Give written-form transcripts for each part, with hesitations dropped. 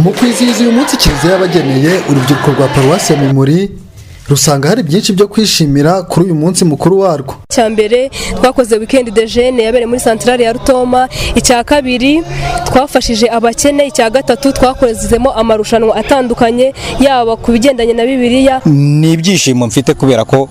Mu kwizihiza uyu munsi Kiliziya yabageneye urubyiruko rwa Paruwasi Mimuri rusanga hari byinshi byo kwishimira kuri uyu munsi mukuru warwo. Cyambere twakoze weekend de jeune yabereye muri centrale ya Rutoma, icya kabiri twafashije abakene, icya gatatu twakozemo amarushanwa atandukanye yaba ku bigendanye na Bibiliya. Ni ibyishimo mfite kubera ko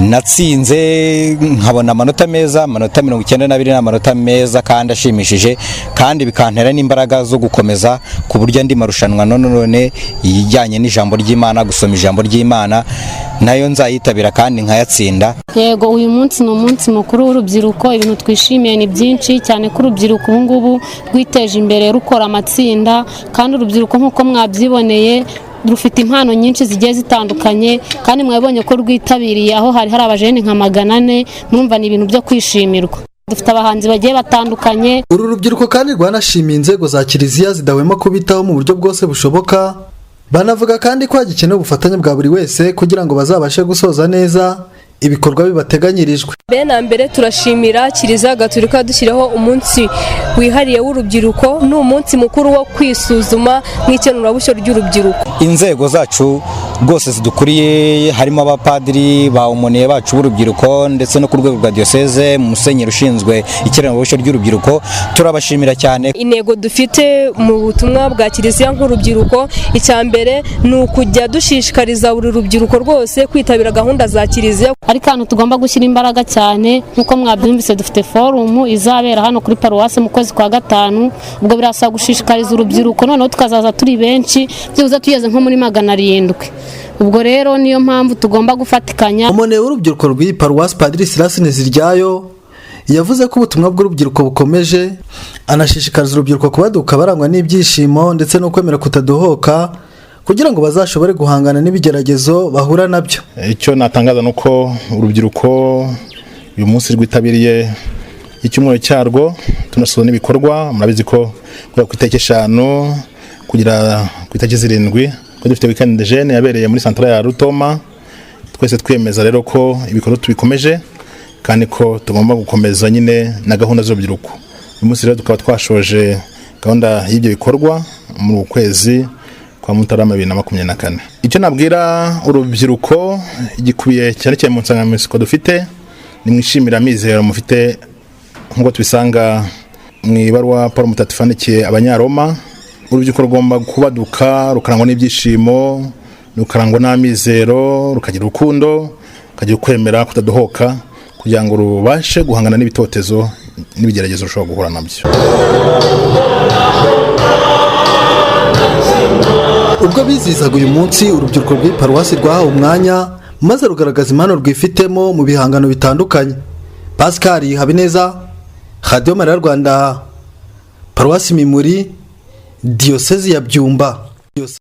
natsinze nkabona amanota meza, amanota 92 n'amanota meza kandi ashimishije, kandi bikantera n'imbaraga zo gukomeza ku buryo andi marushanwa none yijyanye n'ijambo ry'Imana, gusoma ijambo ry'Imana nayo nzayitabira kandi nkayatsinda. Yego, uyu munsi ni umunsi mukuru w'urubyiruko, ibintu twishimiye ni byinshi cyane ko urubyiruko ubu ngubu rwiteje imbere rukora amatsinda, kandi urubyiruko nk'uko mwabyiboneye rufite impano nyinshi zigiye zitandukanye, kandi mwabonye ko rwitabiriye aho hari abajene nka 400. Mwumva ni ibintu byo kwishimirwa. Dufite abahanzi bagiye batandukanye. Uru rubyiruko kandi rwanashimiye inzego za Kiliziya zidahwema kubitaho mu buryo bwose bushoboka. Banavuga kandi ko hagikeneye ubufatanye bwa buri wese kugira ngo bazabashe gusoza neza ibikorwa bibateganyirijwe. Bena mbere turashimira Kiliziya Gatolika dushyiraho umunsi wihariye w'urubyiruko, n'umunsi mukuru wo kwisuzuma nk'ikenurabushyo ry'urubyiruko. Inzego zacu rwose zidukuriye harimo abapadiri ba umuneye bacu b'urubyiruko ndetse no ku rwego rwa diocese, musenyeri ushinzwe ikenurabushyo ry'urubyiruko, turabashimira cyane. Intego dufite mu butumwa bwa Kiliziya nk'urubyiruko, icya mbere ni ukujya dushishikariza buri rubyiruko rwose kwitabira gahunda za Kiliziya. Ariko hano tugomba gushyira imbaraga cyane, nkuko mwabyumvise dufite forum izabera hano kuri Paruwasi mu kwezi kwa 5. Ubwo birasaba gushishikariza urubyiruko, noneho tukazaza turi benshi, byibuze tugeze nko muri 700. Ubwo rero niyo mpamvu tugomba gufatikanya. Umuneye w'urubyiruko rw'iyi Paruwasi Padiri Silas Nteziryayo yavuze ko ubutumwa bw'urubyiruko bukomeje, anashishikariza urubyiruko kubaduka barangwa n'ibyishimo ndetse no kwemera kutadohoka kugira ngo bazashobore guhangana n'ibigeragezo bahura nabyo. Icyo natangaza nuko urubyiruko uyu munsi rwitabiriye icyumweru cyarwo, tunasoza n'ibikorwa. Murabizi ko ku itariki 5 kugira ku itariki 7 ko dufite weekend de jeune yabereye muri centrale ya Rutoma. Twese twemeza rero ko ibikorwa tubikomeje kandi ko tugomba gukomeza nyine na gahunda z'urubyiruko. Uyu munsi rero tukaba twashoje gahunda y'ibyo bikorwa mu kwezi kwa Mutarama 2024. Icyo nabwira urubyiruko igikubiye cyane cyane mu nsanganyamatsiko dufite ni mwishimira amizero mufite, nk'uko tubisanga mu ibarwa Paul Mutagatifu yandikiye Abanyaroma. Urubyiruko rugomba kubaduka rukarangwa n'ibyishimo, rukarangwa n'amizero, rukagira urukundo, rukagira kwemera kutadohoka, kugira ngo rubashe guhangana n'ibitotezo n'ibigeragezo rushobora guhura nabyo. Ubwo bizihizaga uyu munsi urubyiruko rw'iyi Paruwasi rwahawe umwanya maze rugaragaza impano rwifitemo mu bihangano bitandukanye. Pascal Habineza, Radio Maria Rwanda, Paruwasi Mimuri, Diocese ya Byumba.